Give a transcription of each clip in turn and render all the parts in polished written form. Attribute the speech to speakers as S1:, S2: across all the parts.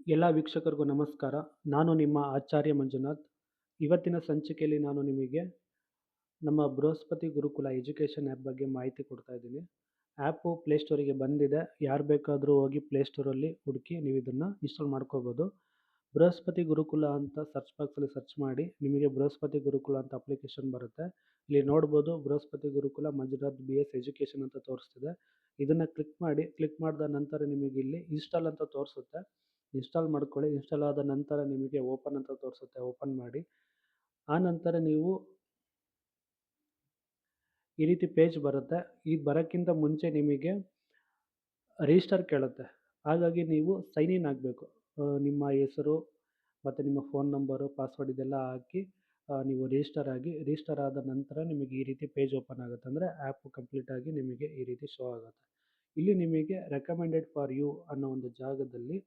S1: ಎಲ್ಲ ವೀಕ್ಷಕರಿಗೂ ನಮಸ್ಕಾರ. ನಾನು ನಿಮ್ಮ ಆಚಾರ್ಯ ಮಂಜುನಾಥ್. ಇವತ್ತಿನ ಸಂಚಿಕೆಯಲ್ಲಿ ನಾನು ನಿಮಗೆ ನಮ್ಮ ಬೃಹಸ್ಪತಿ ಗುರುಕುಲ ಎಜುಕೇಷನ್ ಆ್ಯಪ್ ಬಗ್ಗೆ ಮಾಹಿತಿ ಕೊಡ್ತಾ ಇದ್ದೀನಿ. ಆ್ಯಪು ಪ್ಲೇಸ್ಟೋರಿಗೆ ಬಂದಿದೆ. ಯಾರು ಬೇಕಾದರೂ ಹೋಗಿ ಪ್ಲೇಸ್ಟೋರಲ್ಲಿ ಹುಡುಕಿ ನೀವು ಇದನ್ನು ಇನ್ಸ್ಟಾಲ್ ಮಾಡ್ಕೋಬೋದು. ಬೃಹಸ್ಪತಿ ಗುರುಕುಲ ಅಂತ ಸರ್ಚ್ ಬಾಕ್ಸಲ್ಲಿ ಸರ್ಚ್ ಮಾಡಿ ನಿಮಗೆ ಬೃಹಸ್ಪತಿ ಗುರುಕುಲ ಅಂತ ಅಪ್ಲಿಕೇಶನ್ ಬರುತ್ತೆ. ಇಲ್ಲಿ ನೋಡ್ಬೋದು ಬೃಹಸ್ಪತಿ ಗುರುಕುಲ ಮಂಜುನಾಥ್ BS ಎಜುಕೇಷನ್ ಅಂತ ತೋರಿಸ್ತಿದೆ. ಇದನ್ನು ಕ್ಲಿಕ್ ಮಾಡಿ. ಕ್ಲಿಕ್ ಮಾಡಿದ ನಂತರ ನಿಮಗೆ ಇಲ್ಲಿ ಇನ್ಸ್ಟಾಲ್ ಅಂತ ತೋರಿಸುತ್ತೆ. ಇನ್ಸ್ಟಾಲ್ ಮಾಡ್ಕೊಳ್ಳಿ. ಇನ್ಸ್ಟಾಲ್ ಆದ ನಂತರ ನಿಮಗೆ ಓಪನ್ ಅಂತ ತೋರಿಸುತ್ತೆ. ಓಪನ್ ಮಾಡಿ. ಆ ನಂತರ ನೀವು ಈ ರೀತಿ ಪೇಜ್ ಬರುತ್ತೆ. ಈ ಬರೋಕ್ಕಿಂತ ಮುಂಚೆ ನಿಮಗೆ ರಿಜಿಸ್ಟರ್ ಕೇಳುತ್ತೆ. ಹಾಗಾಗಿ ನೀವು ಸೈನ್ ಇನ್ ಆಗಬೇಕು. ನಿಮ್ಮ ಹೆಸರು ಮತ್ತು ನಿಮ್ಮ ಫೋನ್ ನಂಬರು, ಪಾಸ್ವರ್ಡ್ ಇದೆಲ್ಲ ಹಾಕಿ ನೀವು ರಿಜಿಸ್ಟರ್ ಆದ ನಂತರ ನಿಮಗೆ ಈ ರೀತಿ ಪೇಜ್ ಓಪನ್ ಆಗುತ್ತೆ. ಅಂದರೆ ಆ್ಯಪ್ ಕಂಪ್ಲೀಟಾಗಿ ನಿಮಗೆ ಈ ರೀತಿ ಶೋ ಆಗುತ್ತೆ. ಇಲ್ಲಿ ನಿಮಗೆ ರೆಕಮೆಂಡೆಡ್ ಫಾರ್ ಯು ಅನ್ನೋ ಒಂದು ಜಾಗದಲ್ಲಿ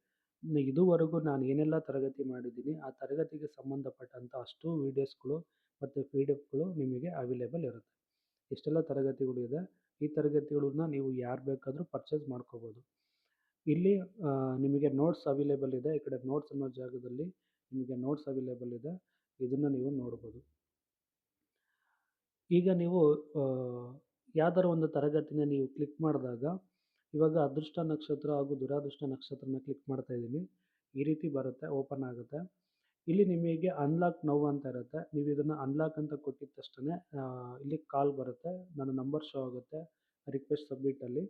S1: ಇದುವರೆಗೂ ನಾನು ಏನೆಲ್ಲ ತರಗತಿ ಮಾಡಿದ್ದೀನಿ ಆ ತರಗತಿಗೆ ಸಂಬಂಧಪಟ್ಟಂಥ ಅಷ್ಟು ವೀಡಿಯೋಸ್ಗಳು ಮತ್ತು PDF ನಿಮಗೆ ಅವೈಲೇಬಲ್ ಇರುತ್ತೆ. ಇಷ್ಟೆಲ್ಲ ತರಗತಿಗಳು ಇದೆ. ಈ ತರಗತಿಗಳನ್ನ ನೀವು ಯಾರು ಬೇಕಾದರೂ ಪರ್ಚೇಸ್ ಮಾಡ್ಕೋಬೋದು. ಇಲ್ಲಿ ನಿಮಗೆ ನೋಟ್ಸ್ ಅವೈಲೇಬಲ್ ಇದೆ. ಈ ಕಡೆ ನೋಟ್ಸ್ ಅನ್ನೋ ಜಾಗದಲ್ಲಿ ನಿಮಗೆ ನೋಟ್ಸ್ ಅವೈಲೇಬಲ್ ಇದೆ. ಇದನ್ನು ನೀವು ನೋಡ್ಬೋದು. ಈಗ ನೀವು ಯಾವ್ದಾರ ಒಂದು ತರಗತಿನ ನೀವು ಕ್ಲಿಕ್ ಮಾಡಿದಾಗ ಇವಾಗ ಅದೃಷ್ಟ ನಕ್ಷತ್ರ ಹಾಗೂ ದುರಾದೃಷ್ಟ ನಕ್ಷತ್ರನ ಕ್ಲಿಕ್ ಮಾಡ್ತಾ ಇದ್ದೀನಿ. ಈ ರೀತಿ ಬರುತ್ತೆ, ಓಪನ್ ಆಗುತ್ತೆ. ಇಲ್ಲಿ ನಿಮಗೆ ಅನ್ಲಾಕ್ ನೌ ಅಂತ ಇರುತ್ತೆ. ನೀವು ಇದನ್ನು ಅನ್ಲಾಕ್ ಅಂತ ಕೊಟ್ಟಿದ ತಕ್ಷಣ ಇಲ್ಲಿ ಕಾಲ್ ಬರುತ್ತೆ. ನನ್ನ ನಂಬರ್ ಶೋ ಆಗುತ್ತೆ ರಿಕ್ವೆಸ್ಟ್ ಸಬ್ಮಿಟಲ್ಲಿ.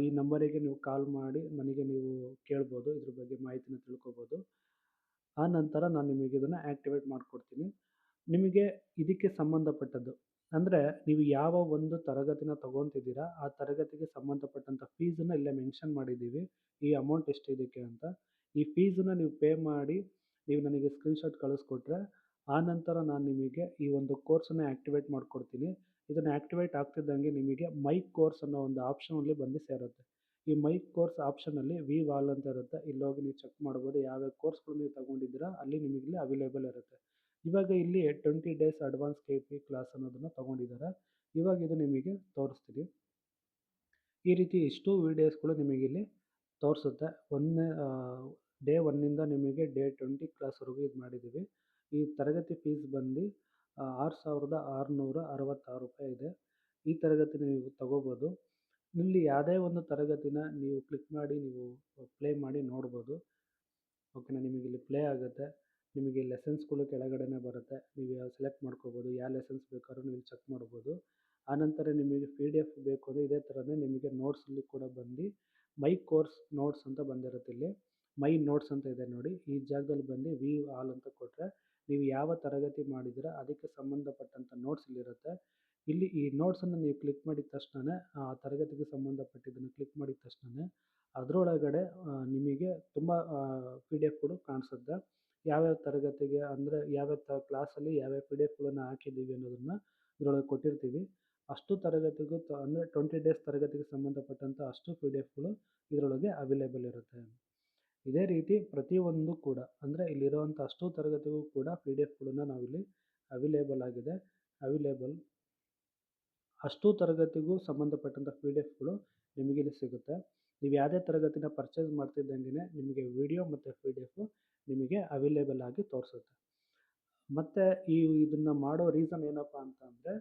S1: ಈ ನಂಬರಿಗೆ ನೀವು ಕಾಲ್ ಮಾಡಿ ನನಗೆ ನೀವು ಕೇಳ್ಬೋದು, ಇದ್ರ ಬಗ್ಗೆ ಮಾಹಿತಿನ ತಿಳ್ಕೊಬೋದು. ಆ ನಂತರ ನಾನು ನಿಮಗೆ ಇದನ್ನು ಆ್ಯಕ್ಟಿವೇಟ್ ಮಾಡಿಕೊಡ್ತೀನಿ. ನಿಮಗೆ ಇದಕ್ಕೆ ಸಂಬಂಧಪಟ್ಟದ್ದು ಅಂದರೆ ನೀವು ಯಾವ ಒಂದು ತರಗತಿನ ತೊಗೊತಿದ್ದೀರಾ ಆ ತರಗತಿಗೆ ಸಂಬಂಧಪಟ್ಟಂಥ ಫೀಸನ್ನು ಇಲ್ಲೇ ಮೆನ್ಷನ್ ಮಾಡಿದ್ದೀವಿ. ಈ ಅಮೌಂಟ್ ಎಷ್ಟು ಇದಕ್ಕೆ ಅಂತ. ಈ ಫೀಸನ್ನು ನೀವು ಪೇ ಮಾಡಿ ನೀವು ನನಗೆ ಸ್ಕ್ರೀನ್‌ಶಾಟ್ ಕಳಿಸ್ಕೊಟ್ರೆ ಆ ನಂತರ ನಾನು ನಿಮಗೆ ಈ ಒಂದು ಕೋರ್ಸನ್ನು ಆ್ಯಕ್ಟಿವೇಟ್ ಮಾಡಿಕೊಡ್ತೀನಿ. ಇದನ್ನು ಆ್ಯಕ್ಟಿವೇಟ್ ಆಗ್ತಿದ್ದಂಗೆ ನಿಮಗೆ ಮೈ ಕೋರ್ಸ್ ಅನ್ನೋ ಒಂದು ಆಪ್ಷನಲ್ಲಿ ಬಂದು ಸೇರುತ್ತೆ. ಈ ಮೈ ಕೋರ್ಸ್ ಆಪ್ಷನಲ್ಲಿ ವೀವ್ ಆಲ್ ಅಂತ ಇರುತ್ತೆ. ಇಲ್ಲೋಗಿ ನೀವು ಚೆಕ್ ಮಾಡ್ಬೋದು. ಯಾವ್ಯಾವ ಕೋರ್ಸ್ಗಳು ನೀವು ತೊಗೊಂಡಿದ್ದೀರಾ ಅಲ್ಲಿ ನಿಮಗಿಲ್ಲಿ ಅವೈಲೇಬಲ್ ಇರುತ್ತೆ. ಇವಾಗ ಇಲ್ಲಿ 20 ಡೇಸ್ ಅಡ್ವಾನ್ಸ್ KP ಕ್ಲಾಸ್ ಅನ್ನೋದನ್ನು ತೊಗೊಂಡಿದ್ದಾರೆ. ಇವಾಗ ಇದು ನಿಮಗೆ ತೋರಿಸ್ತೀನಿ. ಈ ರೀತಿ ಇಷ್ಟು ವೀಡಿಯೋಸ್ಗಳು ನಿಮಗಿಲ್ಲಿ ತೋರಿಸುತ್ತೆ. ಡೇ 1 ನಿಮಗೆ ಡೇ 20 ಕ್ಲಾಸ್ವರೆಗೂ ಇದು ಮಾಡಿದ್ದೀವಿ. ಈ ತರಗತಿ ಫೀಸ್ ಬಂದು ₹6,666 ಇದೆ. ಈ ತರಗತಿನ ನೀವು ತಗೋಬೋದು. ಇಲ್ಲಿ ಯಾವುದೇ ಒಂದು ತರಗತಿನ ನೀವು ಕ್ಲಿಕ್ ಮಾಡಿ ನೀವು ಪ್ಲೇ ಮಾಡಿ ನೋಡ್ಬೋದು. ಓಕೆನಾ. ನಿಮಗಿಲ್ಲಿ ಪ್ಲೇ ಆಗುತ್ತೆ. ನಿಮಗೆ ಲೆಸನ್ಸ್ಗಳು ಕೆಳಗಡೆನೇ ಬರುತ್ತೆ. ನೀವು ಸೆಲೆಕ್ಟ್ ಮಾಡ್ಕೋಬೋದು. ಯಾವ ಲೆಸನ್ಸ್ ಬೇಕಾದ್ರೂ ನೀವು ಚೆಕ್ ಮಾಡ್ಬೋದು. ಆನಂತರ ನಿಮಗೆ PDF ಬೇಕು ಅಂದರೆ ಇದೇ ಥರನೇ ನಿಮಗೆ ನೋಟ್ಸಲ್ಲಿ ಕೂಡ ಬಂದು ಮೈ ಕೋರ್ಸ್ ನೋಟ್ಸ್ ಅಂತ ಬಂದಿರುತ್ತೆ. ಇಲ್ಲಿ ಮೈ ನೋಟ್ಸ್ ಅಂತ ಇದೆ ನೋಡಿ. ಈ ಜಾಗದಲ್ಲಿ ಬಂದು ವೀವ್ ಆಲ್ ಅಂತ ಕೊಟ್ಟರೆ ನೀವು ಯಾವ ತರಗತಿ ಮಾಡಿದ್ದೀರಾ ಅದಕ್ಕೆ ಸಂಬಂಧಪಟ್ಟಂಥ ನೋಟ್ಸ್ ಇಲ್ಲಿರುತ್ತೆ. ಇಲ್ಲಿ ಈ ನೋಟ್ಸನ್ನು ನೀವು ಕ್ಲಿಕ್ ಮಾಡಿದ ತಕ್ಷಣ ಆ ತರಗತಿಗೆ ಸಂಬಂಧಪಟ್ಟಿದ್ದನ್ನು ಕ್ಲಿಕ್ ಮಾಡಿದ ತಕ್ಷಣ ಅದರೊಳಗಡೆ ನಿಮಗೆ ತುಂಬ PDFಗಳು ಕಾಣಿಸುತ್ತೆ. ಯಾವ್ಯಾವ ತರಗತಿಗೆ ಅಂದರೆ ಯಾವ್ಯಾವ ಕ್ಲಾಸಲ್ಲಿ ಯಾವ್ಯಾವ PDFಗಳನ್ನು ಹಾಕಿದ್ದೀವಿ ಅನ್ನೋದನ್ನು ಇದರೊಳಗೆ ಕೊಟ್ಟಿರ್ತೀವಿ. ಅಷ್ಟು ತರಗತಿಗೂ ಅಂದರೆ 20 ಡೇಸ್ ತರಗತಿಗೆ ಸಂಬಂಧಪಟ್ಟಂಥ ಅಷ್ಟು PDFಗಳು ಇದರೊಳಗೆ ಅವೈಲೇಬಲ್ ಇರುತ್ತೆ. ಇದೇ ರೀತಿ ಪ್ರತಿಯೊಂದು ಕೂಡ ಅಂದರೆ ಇಲ್ಲಿರುವಂಥ ಅಷ್ಟು ತರಗತಿಗೂ ಕೂಡ PDFಗಳನ್ನು ನಾವಿಲ್ಲಿ ಅವೈಲೇಬಲ್ ಅಷ್ಟು ತರಗತಿಗೂ ಸಂಬಂಧಪಟ್ಟಂಥ PDFಗಳು ನಿಮಗಿಲ್ಲಿ ಸಿಗುತ್ತೆ. ನೀವು ಯಾವುದೇ ತರಗತಿನ ಪರ್ಚೇಸ್ ಮಾಡ್ತಿದ್ದಂಗೆ ನಿಮಗೆ ವಿಡಿಯೋ ಮತ್ತು PDF ನಿಮಗೆ ಅವೈಲೇಬಲ್ ಆಗಿ ತೋರಿಸುತ್ತೆ. ಮತ್ತು ಇದನ್ನು ಮಾಡೋ ರೀಸನ್ ಏನಪ್ಪ ಅಂತ ಅಂದರೆ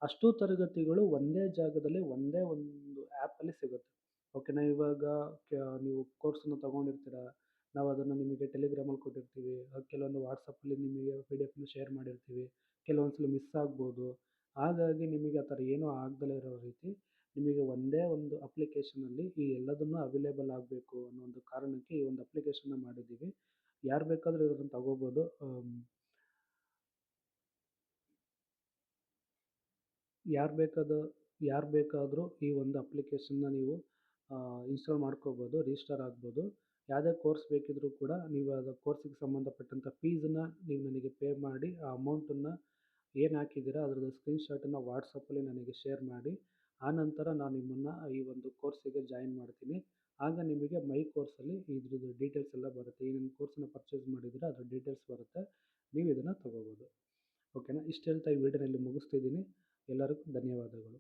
S1: ಅಷ್ಟು ತರಗತಿಗಳು ಒಂದೇ ಜಾಗದಲ್ಲಿ ಒಂದೇ ಒಂದು ಆ್ಯಪಲ್ಲಿ ಸಿಗುತ್ತೆ. ಓಕೆನಾ. ಇವಾಗ ನೀವು ಕೋರ್ಸನ್ನು ತೊಗೊಂಡಿರ್ತೀರ. ನಾವು ಅದನ್ನು ನಿಮಗೆ ಟೆಲಿಗ್ರಾಮಲ್ಲಿ ಕೊಟ್ಟಿರ್ತೀವಿ. ಕೆಲವೊಂದು ವಾಟ್ಸಪ್ಪಲ್ಲಿ ನಿಮಗೆ PDFನ ಶೇರ್ ಮಾಡಿರ್ತೀವಿ. ಕೆಲವೊಂದು ಸಲ ಮಿಸ್ ಆಗ್ಬೋದು. ಹಾಗಾಗಿ ನಿಮಗೆ ಆ ಥರ ಏನೂ ಆಗ್ದಲೇ ಇರೋ ರೀತಿ ನಿಮಗೆ ಒಂದೇ ಒಂದು ಅಪ್ಲಿಕೇಶನಲ್ಲಿ ಈ ಎಲ್ಲದನ್ನೂ ಅವೈಲೇಬಲ್ ಆಗಬೇಕು ಅನ್ನೋ ಒಂದು ಕಾರಣಕ್ಕೆ ಈ ಒಂದು ಅಪ್ಲಿಕೇಶನ್ನ ಮಾಡಿದ್ದೀವಿ. ಯಾರು ಬೇಕಾದರೂ ಇದನ್ನು ತಗೋಬೋದು. ಯಾರು ಬೇಕಾದರೂ ಈ ಒಂದು ಅಪ್ಲಿಕೇಶನ್ನ ನೀವು ಇನ್ಸ್ಟಾಲ್ ಮಾಡ್ಕೋಬೋದು, ರಿಜಿಸ್ಟರ್ ಆಗ್ಬೋದು. ಯಾವುದೇ ಕೋರ್ಸ್ ಬೇಕಿದ್ದರೂ ಕೂಡ ನೀವು ಅದು ಕೋರ್ಸಿಗೆ ಸಂಬಂಧಪಟ್ಟಂಥ ಫೀಸನ್ನು ನೀವು ನನಗೆ ಪೇ ಮಾಡಿ ಆ ಅಮೌಂಟನ್ನು ಏನು ಹಾಕಿದ್ದೀರಾ ಅದರದ್ದು ಸ್ಕ್ರೀನ್‌ಶಾಟನ್ನು ವಾಟ್ಸಪ್ಪಲ್ಲಿ ನನಗೆ ಶೇರ್ ಮಾಡಿ. ಆನಂತರ ನಾನು ನಿಮ್ಮನ್ನು ಈ ಒಂದು ಕೋರ್ಸಿಗೆ ಜಾಯಿನ್ ಮಾಡ್ತೀನಿ. ಆಗ ನಿಮಗೆ ಮೈ ಕೋರ್ಸಲ್ಲಿ ಇದ್ರದ್ದು ಡೀಟೇಲ್ಸ್ ಎಲ್ಲ ಬರುತ್ತೆ. ಏನೇನು ಕೋರ್ಸನ್ನ ಪರ್ಚೇಸ್ ಮಾಡಿದ್ದೀರಾ ಅದ್ರ ಡೀಟೇಲ್ಸ್ ಬರುತ್ತೆ. ನೀವು ಇದನ್ನು ತಗೋಬೋದು. ಓಕೆನಾ. ಇಷ್ಟು ಹೇಳ್ತಾ ಈ ವಿಡಿಯೋನ ಇಲ್ಲಿ ಮುಗಿಸ್ತಿದ್ದೀನಿ. ಎಲ್ಲರಿಗೂ ಧನ್ಯವಾದಗಳು.